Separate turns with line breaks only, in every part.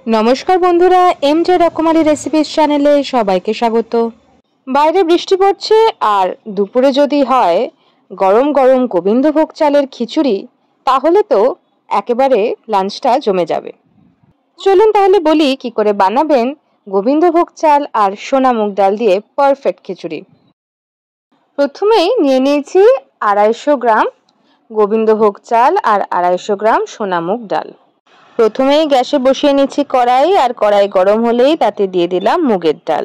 নমস্কার বন্ধুরা, এমজে রকমারি রেসিপিস চ্যানেলে সবাইকে স্বাগত। বাইরে বৃষ্টি পড়ছে আর দুপুরে যদি হয় গরম গরম গোবিন্দভোগ চালের খিচুড়ি, তাহলে তো একেবারে লাঞ্চটা জমে যাবে। চলুন তাহলে বলি কি করে বানাবেন গোবিন্দভোগ চাল আর সোনা মুগ ডাল দিয়ে পারফেক্ট খিচুড়ি। প্রথমেই নিয়ে নিয়েছি 250 গ্রাম গোবিন্দভোগ চাল আর 250 গ্রাম সোনা মুগ ডাল। প্রথমেই গ্যাসে বসিয়ে নিচ্ছি কড়াই, আর কড়াই গরম হলেই তাতে দিয়ে দিলাম মুগের ডাল।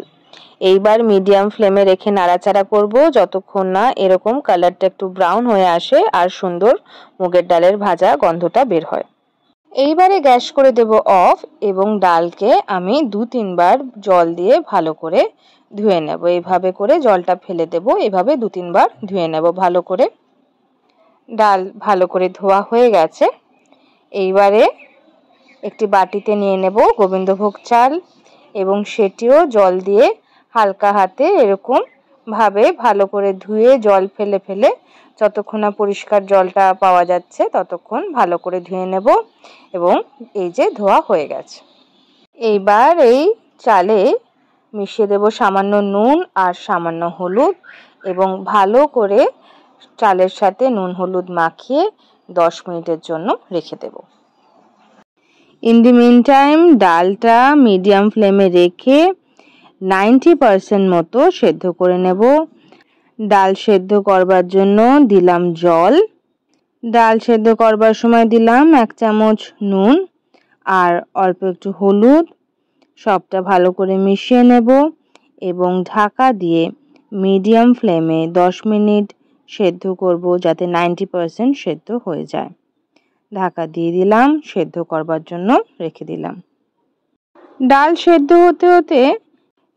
এইবার মিডিয়াম ফ্লেমে রেখে নাড়াচাড়া করব যতক্ষণ না এরকম কালারটা একটু ব্রাউন হয়ে আসে আর সুন্দর মুগের ডালের ভাজা গন্ধটা বের হয়। এইবারে গ্যাস করে দেব অফ এবং ডালকে আমি 2-3 বার জল দিয়ে ভালো করে ধুয়ে নেব। এইভাবে করে জলটা ফেলে দেব, এভাবে 2-3 বার ধুয়ে নেব ভালো করে। ডাল ভালো করে ধোয়া হয়ে গেছে। এইবারে একটি বাটিতে নিয়ে নেব গোবিন্দভোগ চাল এবং সেটিও জল দিয়ে হালকা হাতে এরকম ভাবে ভালো করে ধুয়ে জল ফেলে ফেলে যতক্ষণ না পরিষ্কার জলটা পাওয়া যাচ্ছে ততক্ষণ ভালো করে ধুয়ে নেব। এবং এই যে ধোয়া হয়ে গেছে, এইবার এই চালে মিশিয়ে দেব সামান্য নুন আর সামান্য হলুদ এবং ভালো করে চালের সাথে নুন হলুদ মাখিয়ে 10 মিনিটের জন্য রেখে দেব। ইন দি মিন টাইম ডালটা মিডিয়াম ফ্লেমে রেখে 90% মতো সেদ্ধ করে নেব। ডাল সেদ্ধ করবার জন্য দিলাম জল। ডাল সেদ্ধ করবার সময় দিলাম 1 চামচ নুন আর অল্প একটু হলুদ। সবটা ভালো করে মিশিয়ে নেব এবং ঢাকা দিয়ে মিডিয়াম ফ্লেমে 10 মিনিট সেদ্ধ করব যাতে 90% সেদ্ধ হয়ে যায়। ঢাকা দিয়ে দিলাম, সেদ্ধ করবার জন্য রেখে দিলাম। ডাল সেদ্ধ হতে হতে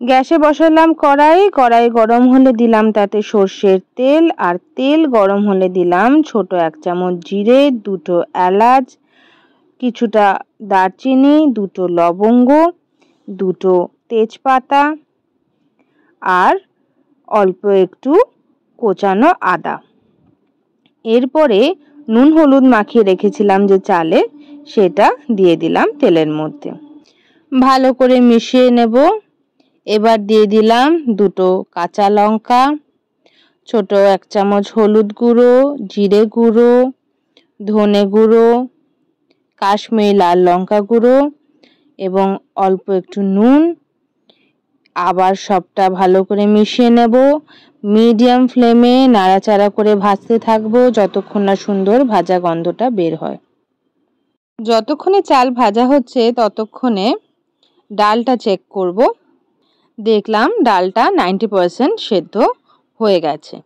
গ্যাসে বসালাম কড়াই। কড়াই গরম হলে দিলাম তাতে সর্ষের তেল, আর তেল গরম হলে দিলাম ছোট 1 চামচ জিরে, 2টো এলাচ, কিছুটা দারচিনি, 2টো লবঙ্গ, 2টো তেজপাতা আর অল্প একটু কোচানো আদা। এরপরে নুন হলুদ মাখিয়ে রেখেছিলাম যে চালে, সেটা দিয়ে দিলাম তেলের মধ্যে, ভালো করে মিশিয়ে নেব। এবার দিয়ে দিলাম 2টো কাঁচা লঙ্কা, ছোট 1 চামচ হলুদ গুঁড়ো, জিরে গুঁড়ো, ধনে গুঁড়ো, কাশ্মীরি লাল লঙ্কা গুঁড়ো এবং অল্প একটু নুন। আবার সবটা ভালো করে মিশিয়ে নেব। মিডিয়াম ফ্লেমে নাড়াচাড়া করে ভাজতে থাকবো যতক্ষণ না সুন্দর ভাজা গন্ধটা বের হয়। যতক্ষণে চাল ভাজা হচ্ছে ততক্ষণে ডালটা চেক করব। দেখলাম ডালটা 90% সেদ্ধ হয়ে গেছে।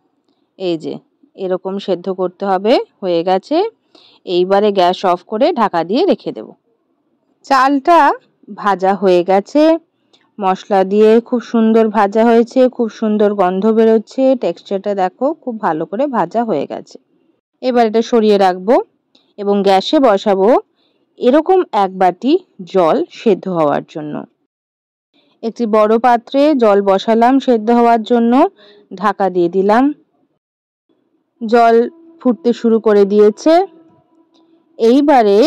এই যে এরকম সেদ্ধ করতে হবে, হয়ে গেছে। এইবারে গ্যাস অফ করে ঢাকা দিয়ে রেখে দেব। চালটা ভাজা হয়ে গেছে, মশলা দিয়ে খুব সুন্দর ভাজা হয়েছে, খুব সুন্দর গন্ধ বেরোচ্ছে। টেক্সচারটা দেখো, খুব ভালো করে ভাজা হয়ে গেছে। এবার এটা সরিয়ে রাখবো এবং গ্যাসে বসাবো এরকম 1 বাটি জল সেদ্ধ হওয়ার জন্য। একটি বড় পাত্রে জল বসালাম সেদ্ধ হওয়ার জন্য, ঢাকা দিয়ে দিলাম। জল ফুটতে শুরু করে দিয়েছে। এইবারে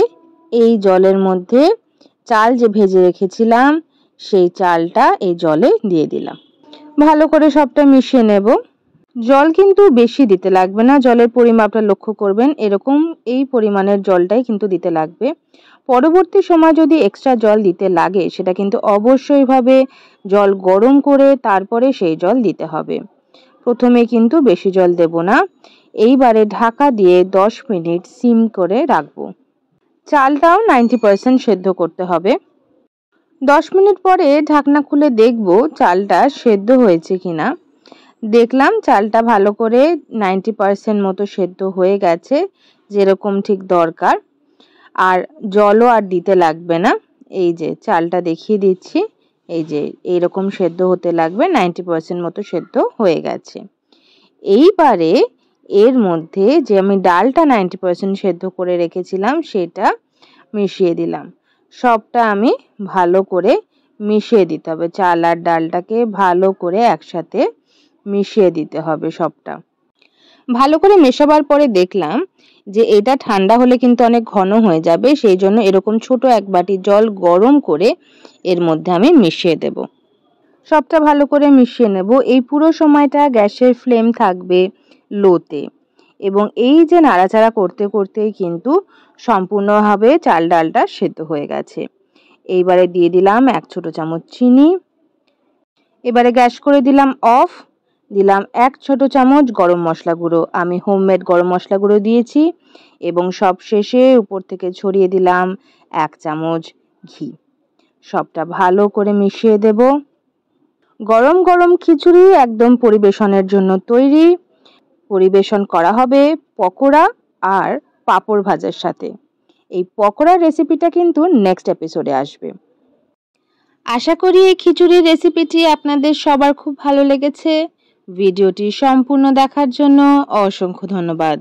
এই জলের মধ্যে চাল যে ভেজে রেখেছিলাম সেই চালটা এই জলে দিয়ে দিলাম। ভালো করে সবটা মিশিয়ে নেব। জল কিন্তু বেশি দিতে লাগবে না, জলের পরিমাপটা লক্ষ্য করবেন, এরকম এই পরিমাণের জলটাই কিন্তু দিতে লাগবে। পরবর্তী সময় যদি এক্সট্রা জল দিতে লাগে সেটা কিন্তু অবশ্যই ভাবে জল গরম করে তারপরে সেই জল দিতে হবে, প্রথমে কিন্তু বেশি জল দেব না। এইবারে ঢাকা দিয়ে 10 মিনিট সিম করে রাখবো। চালটাও 90% সেদ্ধ করতে হবে। 10 মিনিট পরে ঢাকনা খুলে দেখব চালটা সেদ্ধ হয়েছে কিনা। দেখলাম চালটা ভালো করে 90% মতো সেদ্ধ হয়ে গেছে, যেরকম ঠিক দরকার। আর জলও আর দিতে লাগবে না। এই যে চালটা দেখিয়ে দিচ্ছি, এই যে এইরকম সেদ্ধ হতে লাগবে, 90% মতো সেদ্ধ হয়ে গেছে। এইবারে এর মধ্যে যে আমি ডালটা 90% সেদ্ধ করে রেখেছিলাম সেটা মিশিয়ে দিলাম। সবটা আমি ভালো করে মিশিয়ে দিতে হবে, চাল আর ডালটাকে ভালো করে একসাথে মিশিয়ে দিতে হবে সবটা। ভালো করে মেশাবার পরে দেখলাম যে এটা ঠান্ডা হলে কিন্তু অনেক ঘন হয়ে যাবে, সেই জন্য এরকম ছোট এক বাটি জল গরম করে এর মধ্যে আমি মিশিয়ে দেব। সবটা ভালো করে মিশিয়ে নেব। এই পুরো সময়টা গ্যাসের ফ্লেম থাকবে লোতে, এবং এই যে নাড়াচাড়া করতে করতেই কিন্তু সম্পূর্ণভাবে চাল ডালটা সেদ্ধ হয়ে গেছে। এইবারে দিয়ে দিলাম 1 ছোট চামচ চিনি। এবারে গ্যাস করে দিলাম অফ। দিলাম 1 ছোট চামচ গরম মশলা গুঁড়ো। আমি হোমমেড গরম মশলা গুঁড়ো দিয়েছি, এবং সব শেষে উপর থেকে ছড়িয়ে দিলাম 1 চামচ ঘি। সবটা ভালো করে মিশিয়ে দেব। গরম গরম খিচুড়ি একদম পরিবেশনের জন্য তৈরি। পরিবেশন করা হবে পকোড়া আর পাঁপড় ভাজার সাথে। এই পকোড়ার রেসিপিটা কিন্তু নেক্সট এপিসোডে আসবে। আশা করি এই খিচুড়ির রেসিপিটি আপনাদের সবার খুব ভালো লেগেছে। ভিডিওটি সম্পূর্ণ দেখার জন্য অসংখ্য ধন্যবাদ।